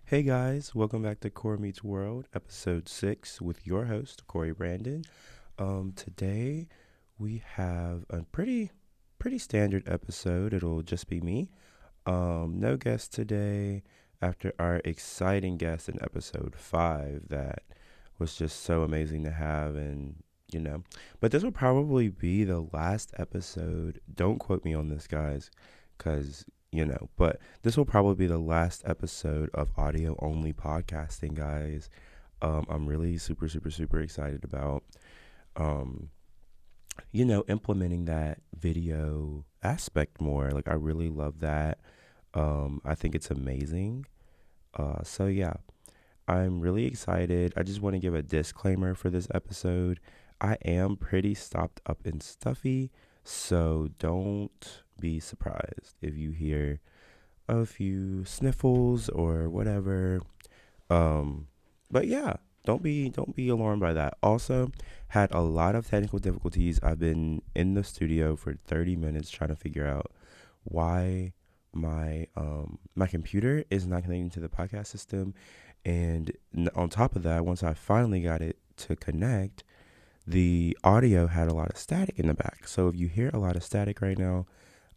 Hey guys, welcome back to COR Meets World, episode 6 with your host, Corey Brandon. Today we have a pretty standard episode. It'll just be me. No guest today after our exciting guest in episode 5 that was just so amazing to have but this will probably be the last episode. Don't quote me on this, guys, cuz but this will probably be the last episode of audio only podcasting, guys. I'm really super excited about um implementing that video aspect more. Like, I really love that. I think it's amazing. So yeah, I'm really excited. I just want to give a disclaimer for this episode. I am pretty stopped up and stuffy, so don't be surprised if you hear a few sniffles or whatever. Um, but yeah, don't be alarmed by that. Also, had a lot of technical difficulties. I've been in the studio for 30 minutes trying to figure out why my computer is not connecting to the podcast system, and on top of that, once I finally got it to connect, the audio had a lot of static in the back. So if you hear a lot of static right now,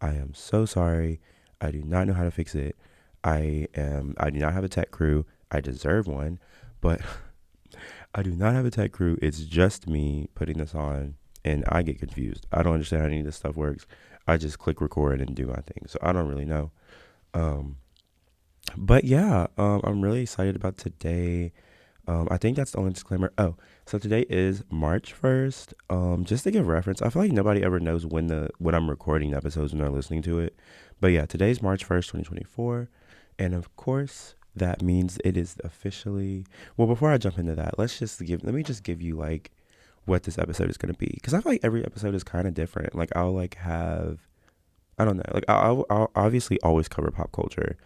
I am so sorry. I do not know how to fix it. I do not have a tech crew. I deserve one, but I do not have a tech crew. It's just me putting this on, and I get confused. I don't understand how any of this stuff works. I just click record and do my thing. So I don't really know. Um, but yeah, I'm really excited about today. I think that's the only disclaimer. Oh, so today is March 1st. Just to give reference, I feel like nobody ever knows when I'm recording episodes when they're listening to it. But yeah, today's March 1st, 2024. And of course, that means it is officially, well, before I jump into that, let me just give you like what this episode is going to be. Because I feel like every episode is kind of different. Like, I'll like have, I don't know, like I'll obviously always cover pop culture,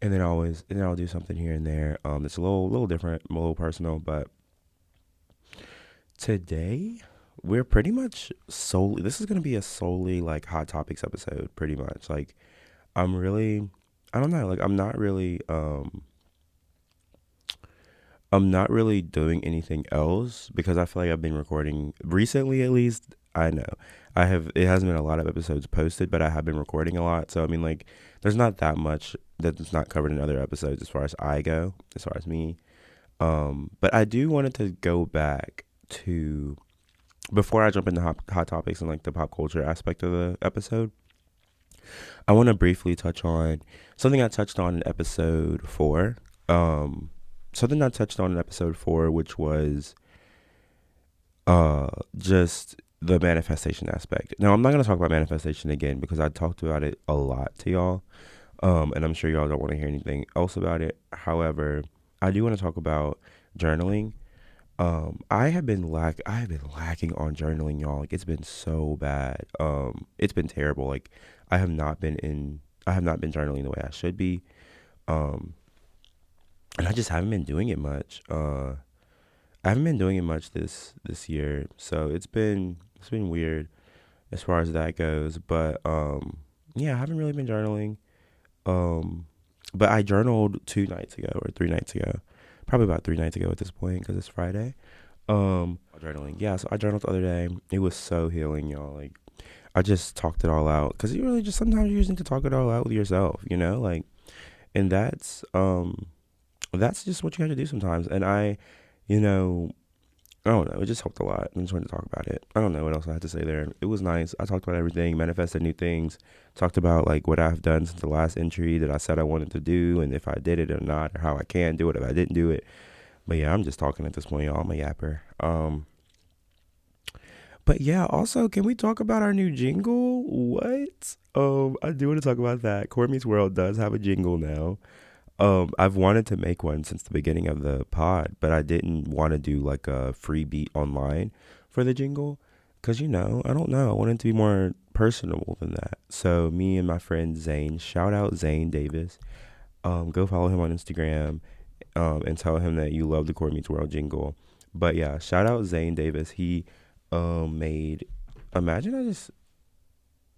and then I'll do something here and there. It's a little different, a little personal, but today we're pretty much solely. This is gonna be a solely like hot topics episode, pretty much. Like, I'm really, I don't know, like I'm not really doing anything else because I feel like I've been recording recently, at least. I know I have. It hasn't been a lot of episodes posted, but I have been recording a lot. So I mean, like, there's not that much that's not covered in other episodes as far as I go, as far as me. But I do wanted to go back to before I jump into hot topics and like the pop culture aspect of the episode. I want to briefly touch on something I touched on in episode 4. Um, Something I touched on in episode 4, which was just the manifestation aspect. Now, I'm not going to talk about manifestation again because I talked about it a lot to y'all. And I'm sure y'all don't want to hear anything else about it. However, I do want to talk about journaling. I have been lacking on journaling, y'all. Like, it's been so bad. It's been terrible. Like, I have not been journaling the way I should be. Um, and I just haven't been doing it much. I haven't been doing it much this year, so it's been weird as far as that goes. But yeah, I haven't really been journaling. Um, but I journaled 2 nights ago or 3 nights ago, probably about 3 nights ago at this point because it's Friday. Journaling, yeah. So I journaled the other day. It was so healing, y'all. Like, I just talked it all out because you really just sometimes you just need to talk it all out with yourself, like, and that's just what you have to do sometimes. And you know, I don't know. It just helped a lot. I just wanted to talk about it. I don't know what else I had to say there. It was nice. I talked about everything, manifested new things, talked about like what I've done since the last entry that I said I wanted to do, and if I did it or not, or how I can do it if I didn't do it. But yeah, I'm just talking at this point, y'all. I'm a yapper. But yeah, also, can we talk about our new jingle? What? I do want to talk about that. Core Meets World does have a jingle now. I've wanted to make one since the beginning of the pod, but I didn't want to do like a free beat online for the jingle because, I don't know. I wanted it to be more personable than that. So me and my friend Zane, shout out Zane Davis. Go follow him on Instagram, and tell him that you love the Core Meets World jingle. But yeah, shout out Zane Davis. He made. Imagine I just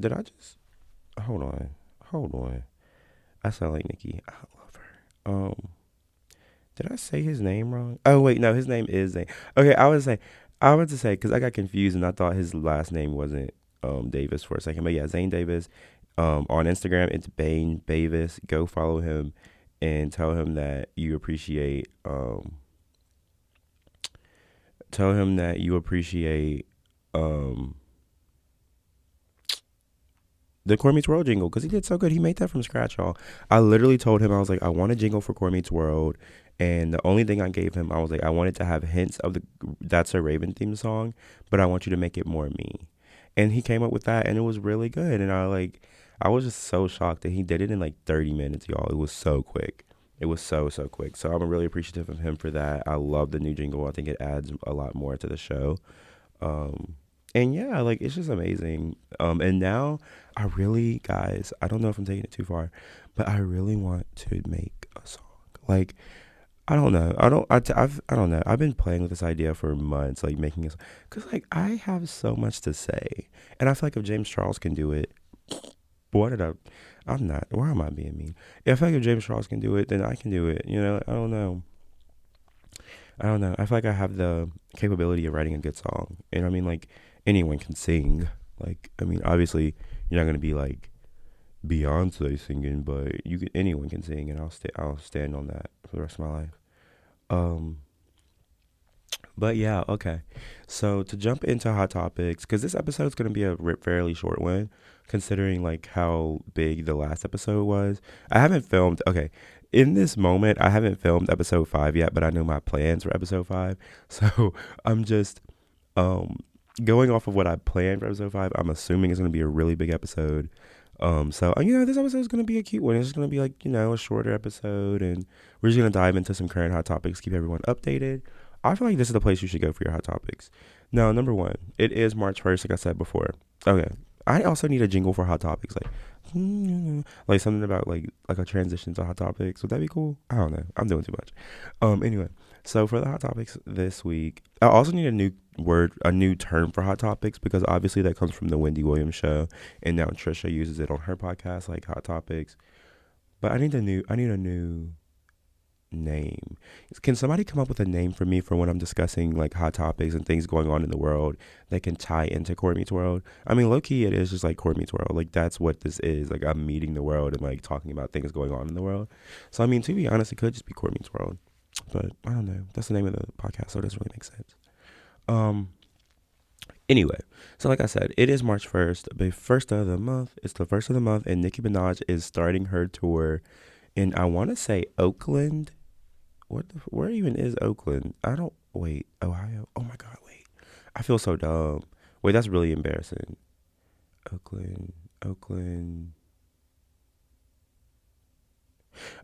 did I just hold on. I sound like Nicki. I love her. Did I say his name wrong? Oh wait, no, his name is Zane. Okay, I was to say because I got confused and I thought his last name wasn't Davis for a second, but yeah, Zane Davis. On Instagram, it's Bane Davis. Go follow him and tell him that you appreciate um the Core Meets World jingle because he did so good. He made that from scratch, y'all. I literally told him I was like, I want a jingle for Core Meets World, and the only thing I gave him, I was like, I wanted to have hints of the That's a Raven theme song, but I want you to make it more me. And he came up with that, and it was really good. And I was just so shocked that he did it in like 30 minutes, y'all. It was so quick. It was so quick. So I'm really appreciative of him for that. I love the new jingle. I think it adds a lot more to the show. Um, and yeah, like it's just amazing. And now I really, guys, I don't know if I'm taking it too far, but I really want to make a song. Like I don't know. I don't know. I've been playing with this idea for months, like making it, cause like I have so much to say, and I feel like if James Charles can do it, what did I? I'm not. Why am I being mean? Yeah, I feel like if James Charles can do it, then I can do it. You know, I don't know. I don't know. I feel like I have the capability of writing a good song, and I mean, like anyone can sing. Like, I mean, obviously, you're not gonna be like Beyonce singing, but anyone can sing, and I'll stand on that for the rest of my life. Um, but yeah, okay. So to jump into hot topics, because this episode's gonna be a fairly short one, considering like how big the last episode was. I haven't filmed. Okay, in this moment, I haven't filmed episode 5 yet, but I know my plans for episode 5. So I'm just um going off of what I planned for episode 5. I'm assuming it's gonna be a really big episode. So this episode is gonna be a cute one. It's just gonna be like a shorter episode, and we're just gonna dive into some current hot topics, keep everyone updated. I feel like this is the place you should go for your hot topics. Now, number one, it is March 1st, like I said before. Okay, I also need a jingle for hot topics, like something about like a transition to hot topics. Would that be cool? I don't know. I'm doing too much. Anyway, so for the hot topics this week, I also need a new word, a new term for hot topics because obviously that comes from the Wendy Williams show, and now Trisha uses it on her podcast, like hot topics. But I need a new name. Can somebody come up with a name for me for when I'm discussing like hot topics and things going on in the world that can tie into Core Meets World? I mean, low key, it is just like Core Meets World. Like that's what this is. Like I'm meeting the world and like talking about things going on in the world. So I mean, to be honest, it could just be Core Meets World, but I don't know. That's the name of the podcast, so it doesn't really make sense. Um. Anyway, so like I said, it is March 1st, the first of the month. It's the first of the month, and Nicki Minaj is starting her tour in I want to say Oakland. Where even is Oakland? I don't wait. Ohio. Oh my God, wait. I feel so dumb. Wait, that's really embarrassing. Oakland.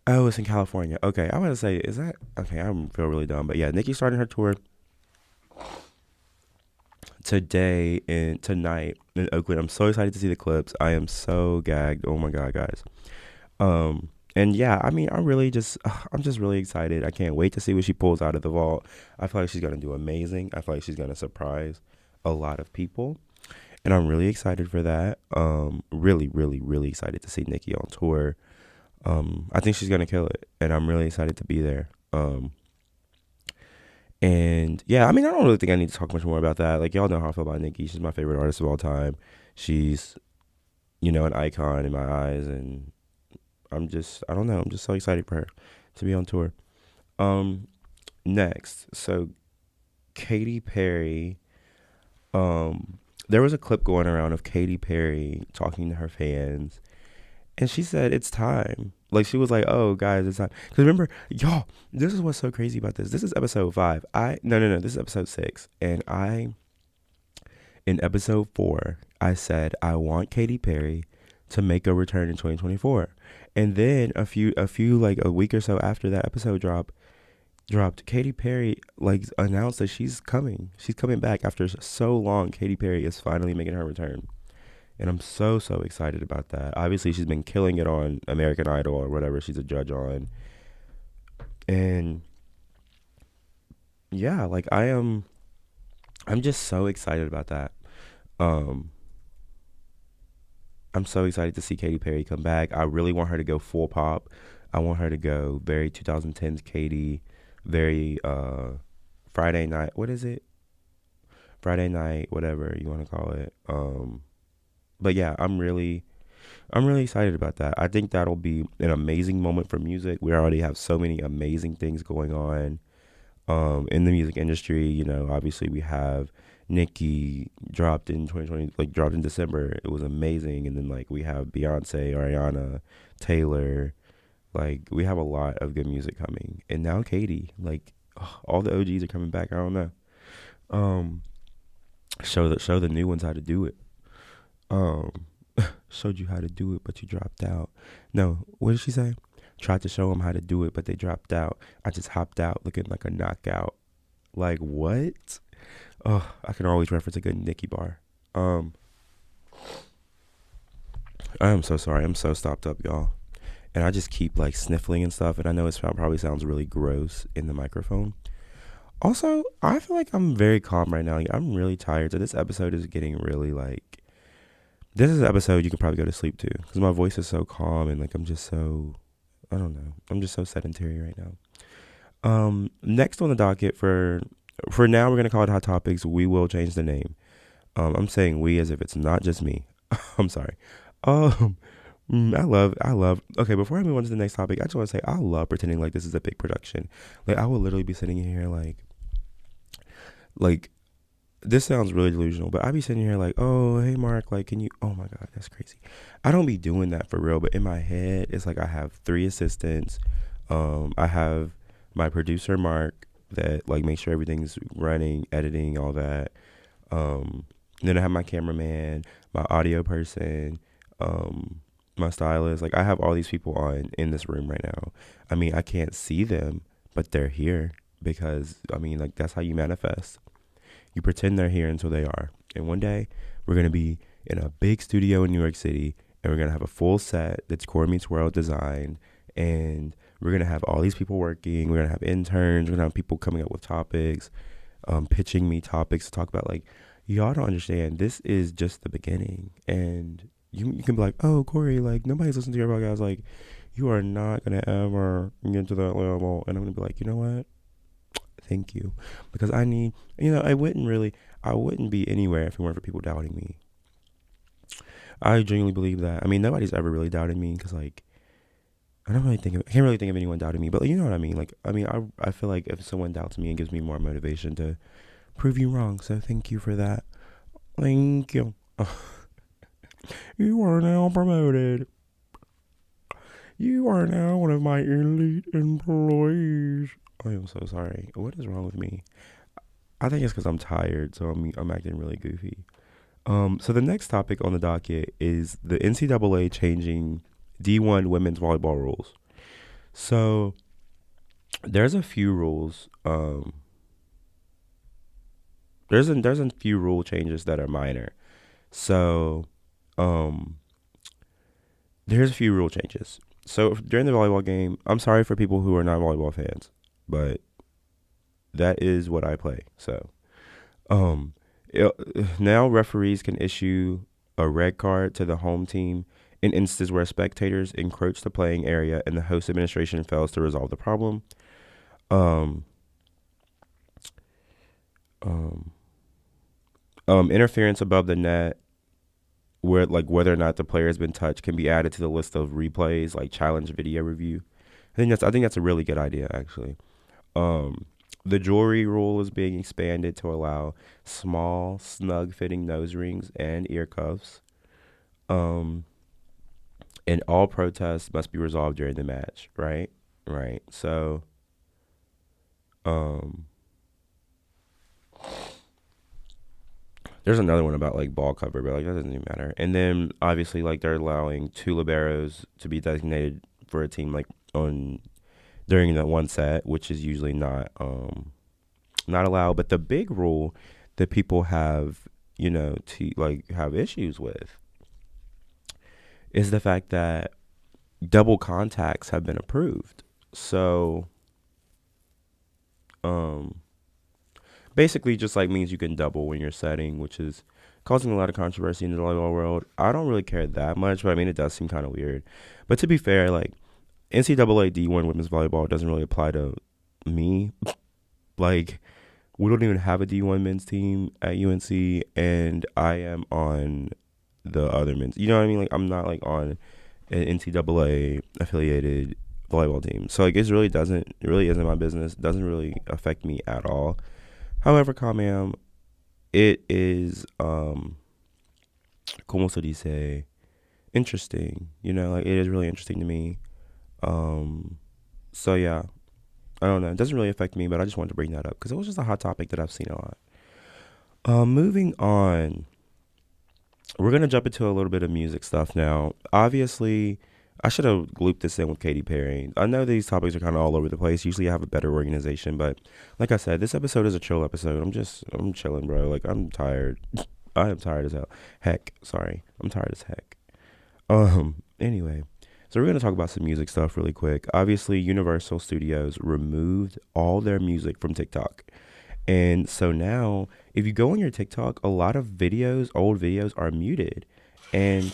Oh, it's in California. Okay, I want to say, is that okay? I feel really dumb, but yeah, Nicki's starting her tour today and tonight in Oakland. I'm so excited to see the clips. I am so gagged. Oh my God, guys. And yeah, I mean, I'm just really excited. I can't wait to see what she pulls out of the vault. I feel like she's gonna do amazing. I feel like she's gonna surprise a lot of people, and I'm really excited for that. Really excited to see Nicki on tour. I think she's gonna kill it, and I'm really excited to be there. And yeah, I mean, I don't really think I need to talk much more about that. Like y'all know how I feel about Nicki. She's my favorite artist of all time. She's an icon in my eyes, and I don't know. I'm just so excited for her to be on tour. Um, Next, so Katy Perry. There was a clip going around of Katy Perry talking to her fans, and she said it's time. Like she was like, "Oh, guys, it's time." Because remember, y'all, this is what's so crazy about this. This is episode 5. No. This is episode 6, and in episode 4, I said I want Katy Perry to make a return in 2024. And then like a week or so after that episode dropped, Katy Perry like announced that she's coming. She's coming back after so long. Katy Perry is finally making her return. And I'm so excited about that. Obviously, she's been killing it on American Idol or whatever she's a judge on. And yeah, like I'm just so excited about that. Um I'm so excited to see Katy Perry come back. I really want her to go full pop. I want her to go very 2010s Katy. very Friday night. What is it? Friday night, whatever you want to call it. But yeah, I'm really excited about that. I think that'll be an amazing moment for music. We already have so many amazing things going on in the music industry. You know, obviously we have Nicki dropped in 2020, like dropped in December. It was amazing. And then like we have Beyonce, Ariana, Taylor. Like we have a lot of good music coming. And now Katie, like all the OGs are coming back. I don't know. Um, show the new ones how to do it. Um, showed you how to do it, but you dropped out. No, what did she say? Tried to show them how to do it, but they dropped out. I just hopped out looking like a knockout. Like what? Oh, I can always reference a good Nicki bar. Um, I am so sorry. I'm so stopped up, y'all. And I just keep like sniffling and stuff. And I know it probably sounds really gross in the microphone. Also, I feel like I'm very calm right now. Like, I'm really tired. So this episode is getting really like. This is an episode you can probably go to sleep to because my voice is so calm and like I'm just so. I don't know. I'm just so sedentary right now. Next on the docket for now, we're gonna call it Hot Topics. We will change the name. I'm saying we as if it's not just me. I'm sorry. Um, I love. Okay, before I move on to the next topic, I just want to say I love pretending like this is a big production. Like I will literally be sitting here like this sounds really delusional, but I be sitting here like, oh, hey Mark, like, can you? Oh my God, that's crazy. I don't be doing that for real, but in my head, it's like I have three assistants. I have my producer Mark that like makes sure everything's running, editing, all that. Then I have my cameraman, my audio person, my stylist. Like I have all these people on in this room right now. I mean, I can't see them, but they're here because I mean, like that's how you manifest. You pretend they're here until they are. And one day we're going to be in a big studio in New York City and we're going to have a full set that's COR Meets World designed. And we're going to have all these people working. We're going to have interns. We're going to have people coming up with topics, pitching me topics to talk about. Like, y'all don't understand. This is just the beginning. And you can be like, oh, Corey, like, nobody's listening to your podcast. Like, you are not going to ever get to that level. And I'm going to be like, you know what? Thank you. Because I need, I wouldn't be anywhere if it weren't for people doubting me. I genuinely believe that. I mean, nobody's ever really doubted me because, like, I can't really think of anyone doubting me, but you know what I mean? Like, I feel like if someone doubts me, it gives me more motivation to prove you wrong. So thank you for that. Thank you. You are now promoted. You are now one of my elite employees. I am so sorry. What is wrong with me? I think it's because I'm tired, so I'm acting really goofy. So the next topic on the docket is the NCAA changing D1 women's volleyball rules. So there's a few rules. There's a few rule changes that are minor. So there's a few rule changes. So during the volleyball game, I'm sorry for people who are not volleyball fans, but that is what I play. So now referees can issue a red card to the home team in instances where spectators encroach the playing area and the host administration fails to resolve the problem. Interference above the net, where like whether or not the player has been touched, can be added to the list of replays, like challenge video review. I think that's a really good idea, actually. The jewelry rule is being expanded to allow small, snug-fitting nose rings and ear cuffs. And all protests must be resolved during the match, right? Right. So, there's another one about like ball cover, but like that doesn't even matter. And then obviously like they're allowing two liberos to be designated for a team like on during that one set, which is usually not allowed. But the big rule that people have, to like have issues with is the fact that double contacts have been approved. So basically just like means you can double when you're setting, which is causing a lot of controversy in the volleyball world. I don't really care that much, but I mean it does seem kind of weird. But to be fair, like NCAA D1 women's volleyball doesn't really apply to me. Like, we don't even have a D1 men's team at UNC, and I am on the other men's. You know what I mean? Like, I'm not like on an NCAA affiliated volleyball team. So like, it really isn't my business. It doesn't really affect me at all. However, Kamam, it is como se dice, interesting. You know, like, it is really interesting to me. Um, so yeah, I don't know. It doesn't really affect me, but I just wanted to bring that up because it was just a hot topic that I've seen a lot. Moving on, we're gonna jump into a little bit of music stuff now. Obviously, I should have looped this in with Katy Perry. I know these topics are kind of all over the place. Usually, I have a better organization, but like I said, this episode is a chill episode. I'm chilling, bro. Like, I'm tired. I am tired as hell. Heck, sorry, I'm tired as heck. Anyway, so we're gonna talk about some music stuff really quick. Obviously, Universal Studios removed all their music from TikTok. And so now, if you go on your TikTok, a lot of videos, old videos, are muted. And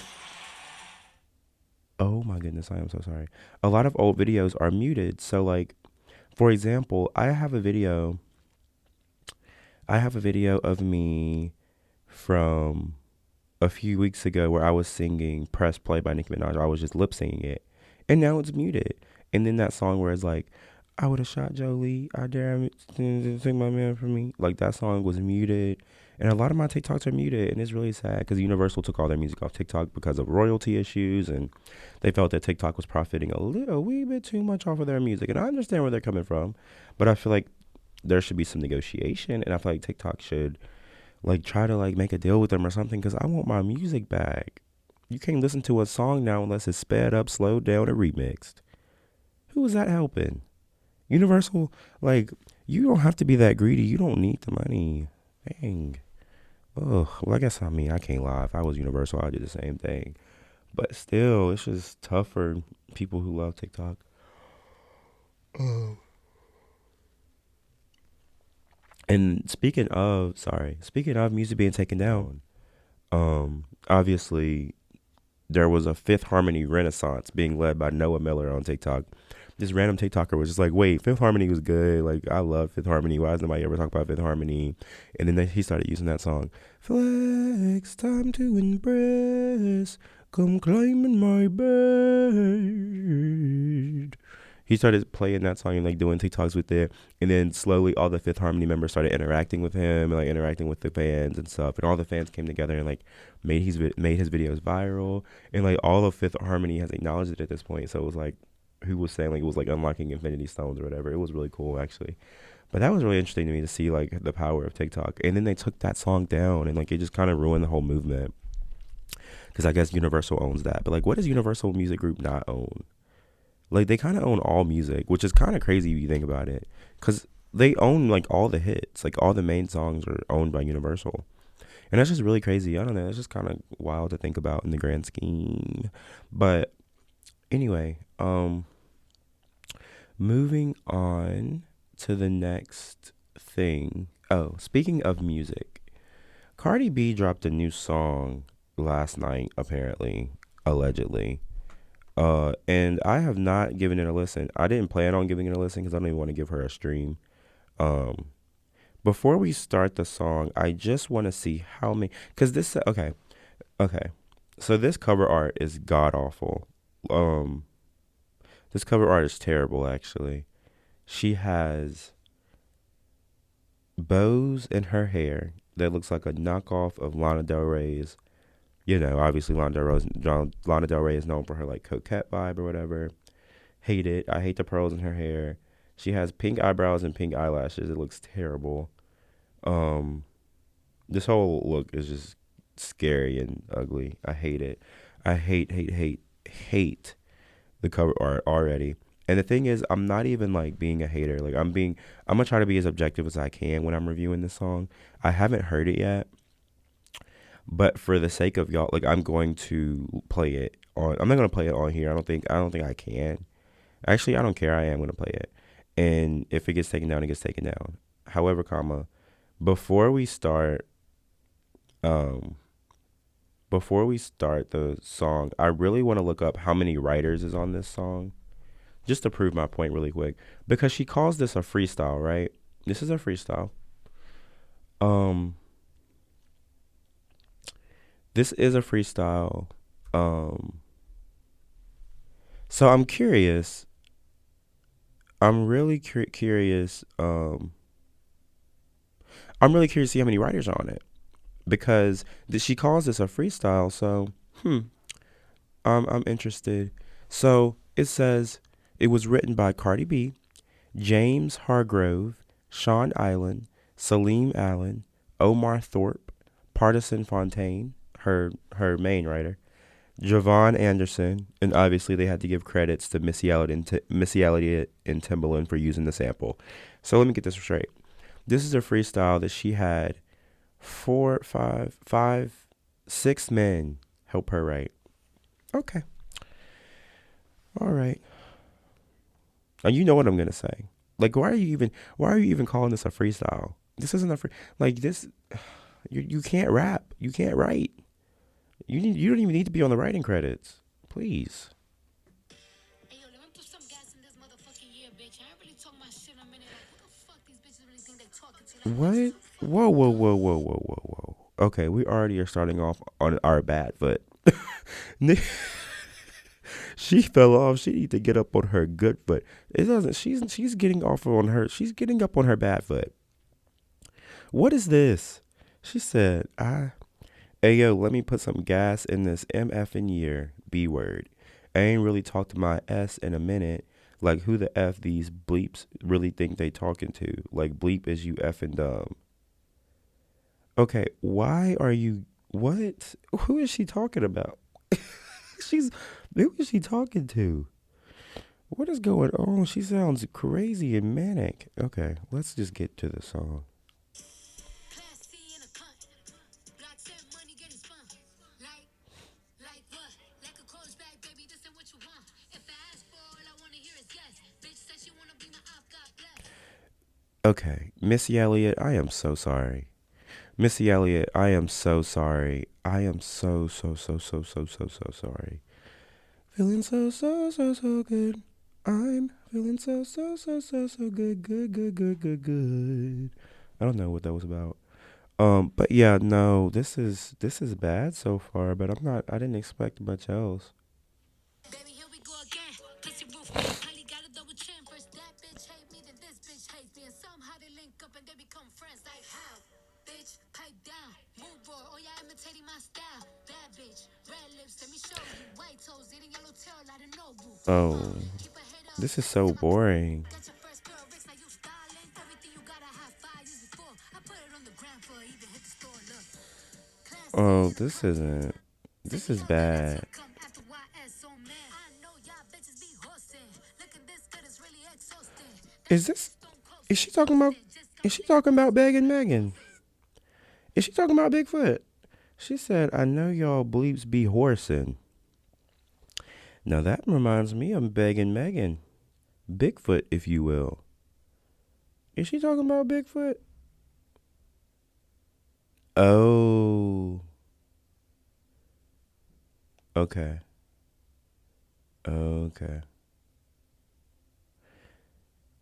oh my goodness, I am so sorry. A lot of old videos are muted. So, like, for example, I have a video of me from a few weeks ago where I was singing Press Play by Nicki Minaj. I was just lip singing it. And now it's muted. And then that song where it's like, I would have shot Jolie. I dare him to take my man from me. Like, that song was muted. And a lot of my TikToks are muted. And it's really sad because Universal took all their music off TikTok because of royalty issues. And they felt that TikTok was profiting a wee bit too much off of their music. And I understand where they're coming from. But I feel like there should be some negotiation. And I feel like TikTok should, like, try to, like, make a deal with them or something because I want my music back. You can't listen to a song now unless it's sped up, slowed down, or remixed. Who is that helping? Universal, like, you don't have to be that greedy. You don't need the money. Dang. Ugh. Well, I guess, I mean, I can't lie. If I was Universal, I'd do the same thing. But still, it's just tough for people who love TikTok. And speaking of music being taken down, obviously there was a Fifth Harmony renaissance being led by Noah Miller on TikTok. This random TikToker was just like, wait, Fifth Harmony was good. Like, I love Fifth Harmony. Why does nobody ever talk about Fifth Harmony? And then he started using that song. Flex, time to impress. Come climb in my bed. He started playing that song and, like, doing TikToks with it. And then slowly all the Fifth Harmony members started interacting with him and, like, interacting with the fans and stuff. And all the fans came together and, like, made his videos viral. And, like, all of Fifth Harmony has acknowledged it at this point. So it was like, who was saying, like, it was like unlocking infinity stones or whatever. It was really cool, actually. But that was really interesting to me to see, like, the power of TikTok. And then they took that song down and, like, it just kind of ruined the whole movement. Because I guess Universal owns that. But, like, what does Universal Music Group not own? Like, they kind of own all music, which is kind of crazy if you think about it. Because they own, like, all the hits. Like, all the main songs are owned by Universal. And that's just really crazy. I don't know. It's just kind of wild to think about in the grand scheme. But anyway, moving on to the next thing. Oh, speaking of music, Cardi B dropped a new song last night, apparently, allegedly. And I have not given it a listen. I didn't plan on giving it a listen because I don't even want to give her a stream. Um, Before we start the song, I just want to see how many, because okay. So this cover art is god awful. Um, this cover art is terrible, actually. She has bows in her hair that looks like a knockoff of Lana Del Rey's. You know, obviously Lana Del Rey is known for her, like, coquette vibe or whatever. Hate it. I hate the pearls in her hair. She has pink eyebrows and pink eyelashes. It looks terrible. Um, this whole look is just scary and ugly. I hate it. I hate the cover art already. And the thing is, I'm not even, like, being a hater. Like, I'm gonna try to be as objective as I can when I'm reviewing this song. I haven't heard it yet. But for the sake of y'all, like, I'm going to play it on. I'm not gonna play it on here. I don't think I can. Actually, I don't care. I am gonna play it. And if it gets taken down, it gets taken down. However, before we start, um, before we start the song, I really want to look up how many writers is on this song just to prove my point really quick, because she calls this a freestyle, right? This is a freestyle. Um, this is a freestyle. Um, so I'm curious. I'm really curious. I'm really curious to see how many writers are on it because she calls this a freestyle. So, I'm interested. So it says it was written by Cardi B, James Hargrove, Sean Island, Salim Allen, Omar Thorpe, Partisan Fontaine, her main writer, Javon Anderson, and obviously they had to give credits to Missy Elliott and Timbaland for using the sample. So let me get this straight. This is a freestyle that she had four, five, 6 men help her write. Okay, all right. Now you know what I'm gonna say. Like, why are you even calling this a freestyle? This isn't a free like this. You can't rap. You can't write. You don't even need to be on the writing credits. Please. Hey, yo, let me put some gas in this motherfucking year, bitch. I ain't really talking my shit in a minute. Like, what the fuck these bitches really think they talking to? Like, what? Whoa. Okay, we already are starting off on our bad foot. She fell off. She need to get up on her good foot. It doesn't. She's getting off on her. She's getting up on her bad foot. What is this? She said, Hey yo, let me put some gas in this MFing year. B word. I ain't really talked to my S in a minute. Like who the F these bleeps really think they talking to? Like bleep is you effing dumb. Okay, why are you what? Who is she talking about? She's who is she talking to? What is going on? She sounds crazy and manic. Okay, let's just get to the song. Okay, Missy Elliott, I am so sorry. Missy Elliott, I am so sorry. I am so sorry. Feeling so good. I'm feeling so good. I don't know what that was about. But yeah, no, this is bad so far, but I didn't expect much else. Baby, here we go again. Pussy roof, highly got a double chin. First that bitch hate me, then this bitch hates me. And somehow they link up and they become friends. Like how? Bitch, pipe down. Move roar. Oh, yeah, imitating my style. Bad bitch. Red lips, let me show you. White toes, eating yellow tail out of Nobu. Oh, this is so boring. Oh, this isn't. This is bad. Is this? Is she talking about? Is she talking about begging Megan? Is she talking about Bigfoot? She said, "I know y'all bleeps be horsing." Now that reminds me of begging Megan, Bigfoot, if you will. Is she talking about Bigfoot? Oh, okay, okay,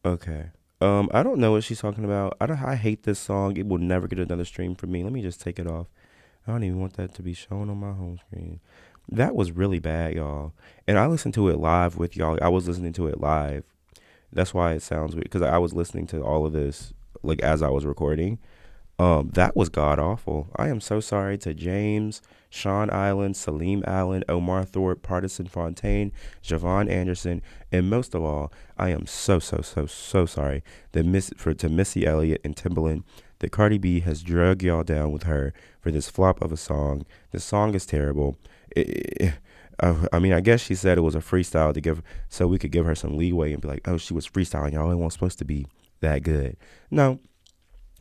okay. I don't know what she's talking about. I hate this song. It will never get another stream from me. Let me just take it off. I don't even want that to be shown on my home screen. That was really bad, y'all. And I listened to it live with y'all. I was listening to it live. That's why it sounds weird because I was listening to all of this like as I was recording. That was god awful. I am so sorry to James, Sean Island, Salim Allen, Omar Thorpe, Partisan Fontaine, Javon Anderson, and most of all, I am so sorry to Missy Elliott and Timbaland that Cardi B has drug y'all down with her for this flop of a song. This song is terrible. I mean, I guess she said it was a freestyle to give so we could give her some leeway and be like, oh, she was freestyling, y'all. It wasn't supposed to be that good. No,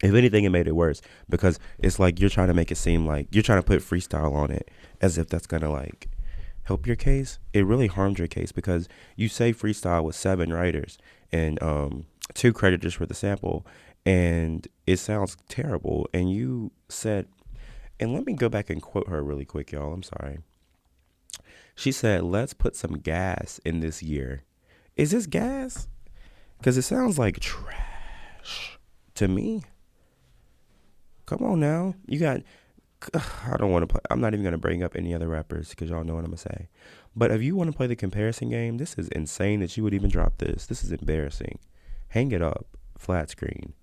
if anything, it made it worse because it's like you're trying to make it seem like you're trying to put freestyle on it as if that's going to like help your case. It really harmed your case because you say freestyle with 7 writers and 2 creditors for the sample and it sounds terrible. And you said, and let me go back and quote her really quick, y'all. I'm sorry. She said, let's put some gas in this year. is this gas? Because it sounds like trash to me. Come on now. You got, I don't want to play. I'm not even going to bring up any other rappers because y'all know what I'm going to say. But if you want to play the comparison game, this is insane that you would even drop this. This is embarrassing. Hang it up. Flat screen.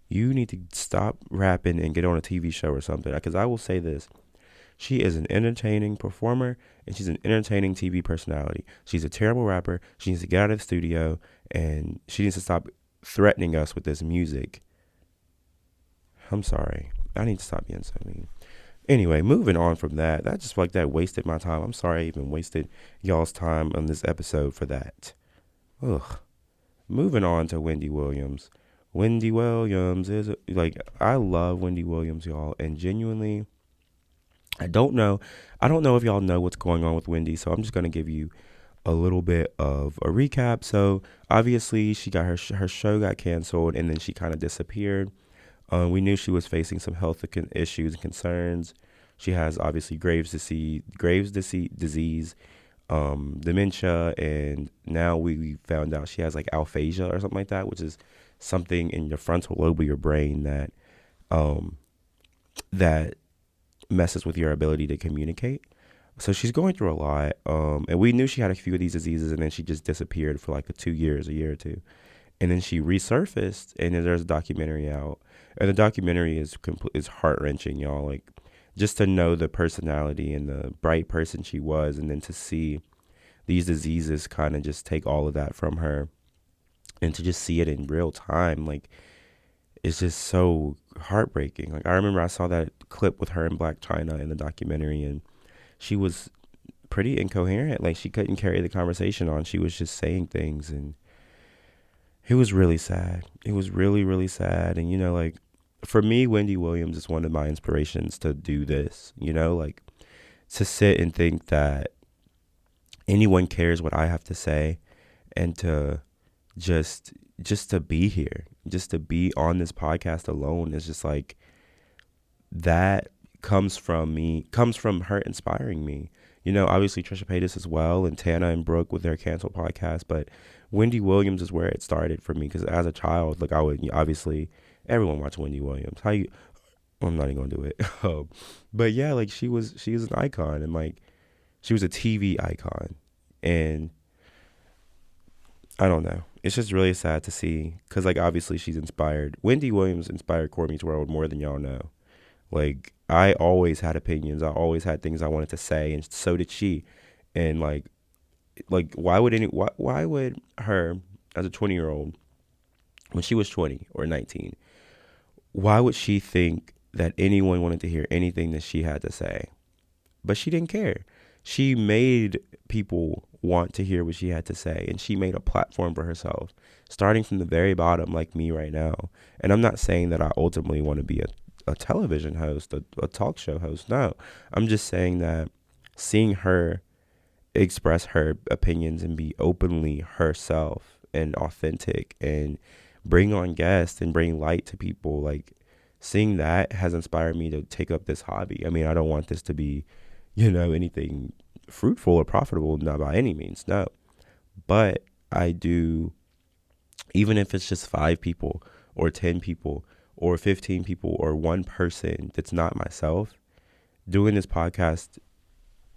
You need to stop rapping and get on a TV show or something. Because I will say this. She is an entertaining performer and she's an entertaining TV personality. She's a terrible rapper. She needs to get out of the studio and she needs to stop threatening us with this music. I'm sorry. I need to stop being so mean. Anyway, moving on from that. That just like that wasted my time. I'm sorry I even wasted y'all's time on this episode for that. Ugh. Moving on to Wendy Williams. Wendy Williams is like, I love Wendy Williams, y'all, and genuinely I don't know if y'all know what's going on with Wendy, so I'm just going to give you a little bit of a recap. So obviously she got her show got canceled and then she kind of disappeared. We knew she was facing some health issues and concerns. She has obviously Graves' disease, dementia, and now we found out she has like aphasia or something like that, which is something in your frontal lobe of your brain that messes with your ability to communicate. So she's going through a lot. And we knew she had a few of these diseases, and then she just disappeared for like a year or two. And then she resurfaced, and then there's a documentary out. And the documentary is heart-wrenching, y'all. Like, just to know the personality and the bright person she was, and then to see these diseases kind of just take all of that from her, and to just see it in real time, like, it's just so heartbreaking. Like, I remember I saw that clip with her in Black China in the documentary, and she was pretty incoherent. Like, she couldn't carry the conversation on. She was just saying things, and it was really sad. It was really, really sad. And, you know, like, for me, Wendy Williams is one of my inspirations to do this, you know, like, to sit and think that anyone cares what I have to say, and to just to be here, just to be on this podcast alone is just like, that comes from her inspiring me. You know, obviously Trisha Paytas as well, and Tana and Brooke with their canceled podcast, but Wendy Williams is where it started for me, because as a child, like, I would, obviously everyone watched Wendy Williams. I'm not even gonna do it. But yeah, like, she was an icon, and like, she was a TV icon, and I don't know. It's just really sad to see, because like, obviously Wendy Williams inspired COR MEETS WORLD more than y'all know. Like, I always had opinions. I always had things I wanted to say, and so did she. And like why would her, as a 20-year-old, when she was 20 or 19, why would she think that anyone wanted to hear anything that she had to say? But she didn't care. She made people want to hear what she had to say, and she made a platform for herself, starting from the very bottom, like me right now. And I'm not saying that I ultimately want to be a television host, a talk show host. No, I'm just saying that seeing her express her opinions and be openly herself and authentic and bring on guests and bring light to people, like, seeing that has inspired me to take up this hobby. I mean, I don't want this to be, you know, anything fruitful or profitable, not by any means, no. But I do, even if it's just 5 people or 10 people or 15 people or one person that's not myself, doing this podcast,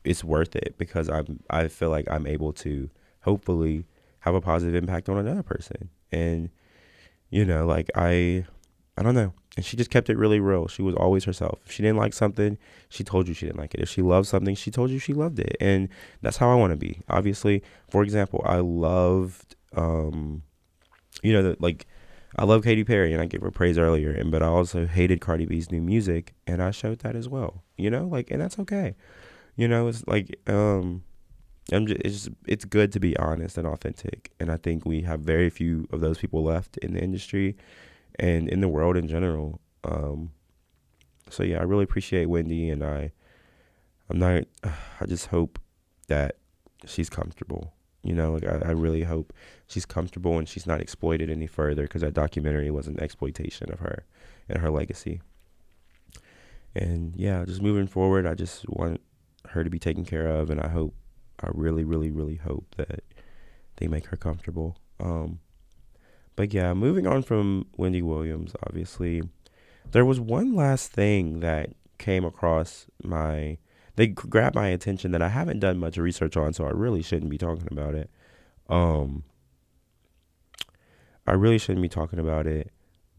it's worth it, because I feel like I'm able to hopefully have a positive impact on another person. And, you know, like, I don't know. And she just kept it really real. She was always herself. If she didn't like something, she told you she didn't like it. If she loved something, she told you she loved it. And that's how I want to be. Obviously, for example, I loved, you know, like, I love Katy Perry, and I gave her praise earlier, but I also hated Cardi B's new music, and I showed that as well, you know, like, and that's okay. You know, it's like, it's good to be honest and authentic. And I think we have very few of those people left in the industry and in the world in general. So yeah, I really appreciate Wendy, and I just hope that she's comfortable. You know, like, I really hope she's comfortable and she's not exploited any further, because that documentary was an exploitation of her and her legacy. And yeah, just moving forward, I just want her to be taken care of, and I really, really, really hope that they make her comfortable. But yeah, moving on from Wendy Williams, obviously, there was one last thing that came across they grabbed my attention that I haven't done much research on, so I really shouldn't be talking about it. Um, I really shouldn't be talking about it,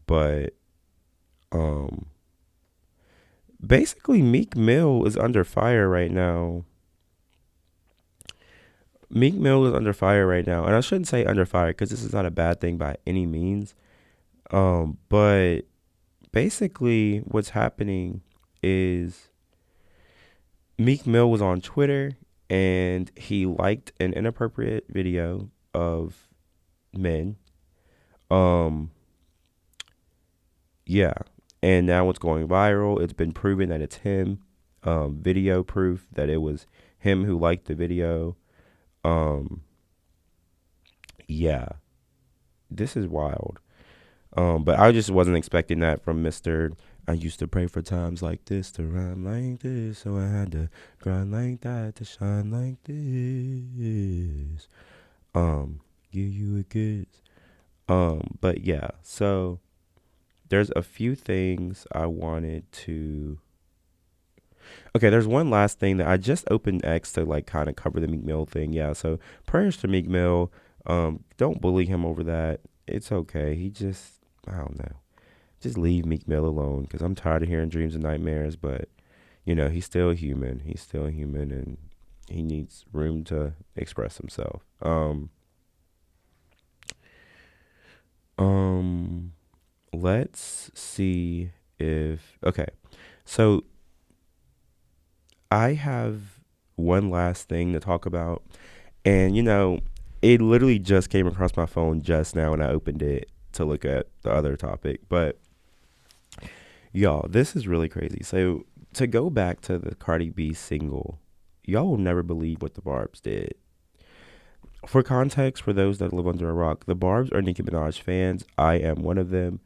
but um, basically, Meek Mill is under fire right now. Meek Mill is under fire right now, and I shouldn't say under fire because this is not a bad thing by any means. But basically, what's happening is Meek Mill was on Twitter and he liked an inappropriate video of men. Um, yeah, and now it's going viral. It's been proven that it's him. Video proof that it was him who liked the video. Um, yeah, this is wild. But I just wasn't expecting that from Mr. I used to pray for times like this to rhyme like this, so I had to grind like that to shine like this. Give you a kiss. But yeah, so there's a few things I wanted to. Okay, there's one last thing that I just opened X to like kind of cover the Meek Mill thing. Yeah, so prayers to Meek Mill. Don't bully him over that. It's okay. He just, I don't know. Just leave Meek Mill alone because I'm tired of hearing dreams and nightmares. But he's still human. He's still human, and he needs room to express himself. Um, let's see if okay. So I have one last thing to talk about, and it literally just came across my phone just now, and I opened it to look at the other topic, but. Y'all, this is really crazy. So to go back to the Cardi B single, y'all will never believe what the Barbs did. For context, for those that live under a rock, the Barbs are Nicki Minaj fans. I am one of them.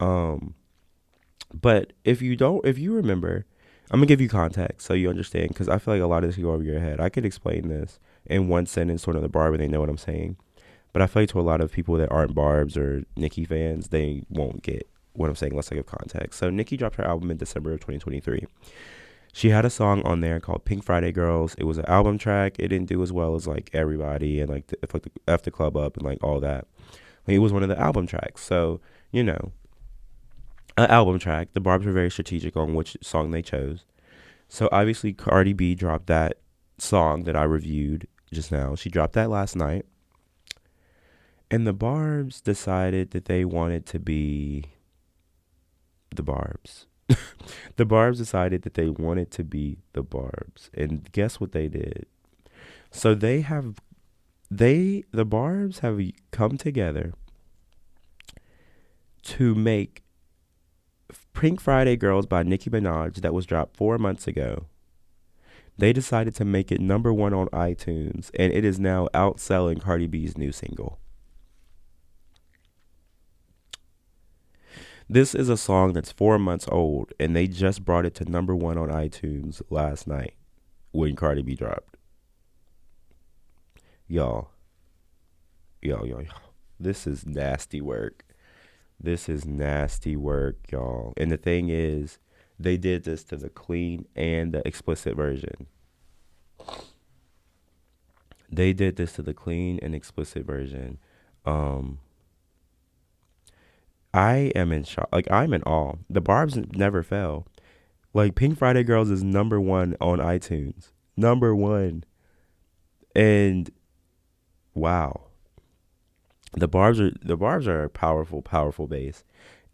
Um, but if you remember, I'm gonna give you context so you understand, because I feel like a lot of this can go over your head. I could explain this in one sentence to another Barb and they know what I'm saying. But I feel like to a lot of people that aren't Barbs or Nicki fans, they won't get what I'm saying. Let's give context. So Nicki dropped her album in December of 2023. She had a song on there called Pink Friday Girls. It was an album track. It didn't do as well as like Everybody and like the F the Club Up and like all that. Like, it was one of the album tracks. So, an album track. The Barbs were very strategic on which song they chose. So obviously Cardi B dropped that song that I reviewed just now. She dropped that last night. And the Barbs decided that they wanted to be the Barbs. The Barbs decided that they wanted to be the Barbs. And guess what they did? So the Barbs have come together to make Pink Friday Girls by Nicki Minaj that was dropped 4 months ago. They decided to make it number one on iTunes, and it is now outselling Cardi B's new single. This is a song that's 4 months old, and they just brought it to number one on iTunes last night when Cardi B dropped. Y'all. This is nasty work. This is nasty work, y'all. And the thing is, they did this to the clean and the explicit version. They did this to the clean and explicit version. I am in shock. Like, I'm in awe. The Barbs never fell. Like, Pink Friday Girls is number one on iTunes. Number one. And wow. The Barbs are a powerful, powerful base.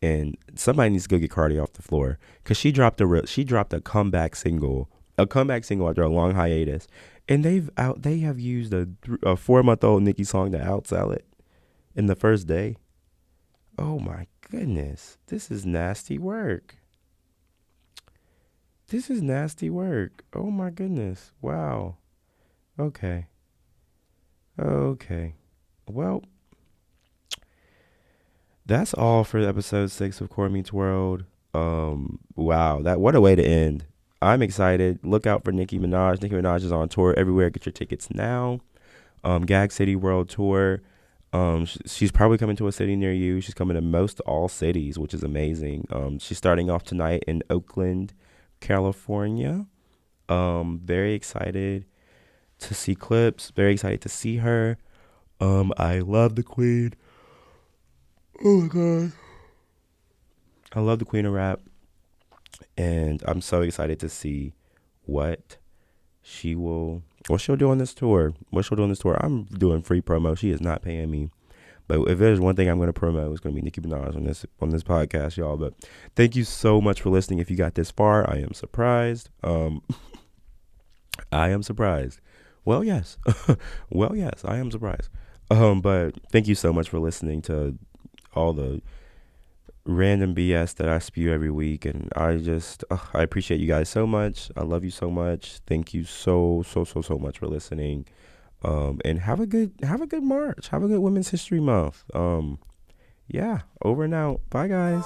And somebody needs to go get Cardi off the floor, because she dropped a comeback single after a long hiatus. And they have used a 4-month-old Nicki song to outsell it in the first day. Oh my goodness. This is nasty work. Oh my goodness. Wow. Okay. Well, that's all for episode 6 of COR Meets World. Wow. What a way to end. I'm excited. Look out for Nicki Minaj. Nicki Minaj is on tour everywhere. Get your tickets now. Gag City World Tour. She's probably coming to a city near you. She's coming to most all cities, which is amazing. She's starting off tonight in Oakland, California. Very excited to see clips. Very excited to see her. I love the queen. Oh my god. I love the queen of rap. And I'm so excited to see what she'll do on this tour. I'm doing free promo. She is not paying me. But if there's one thing I'm going to promote, it's going to be Nicki Minaj on this podcast, y'all. But thank you so much for listening. If you got this far, I am surprised. I am surprised. Well, yes. I am surprised. But thank you so much for listening to all the random BS that I spew every week, and I appreciate you guys so much. I love you so much. Thank you so much for listening. And have a good March. Have a good Women's History Month. Yeah, over and out. Bye, guys.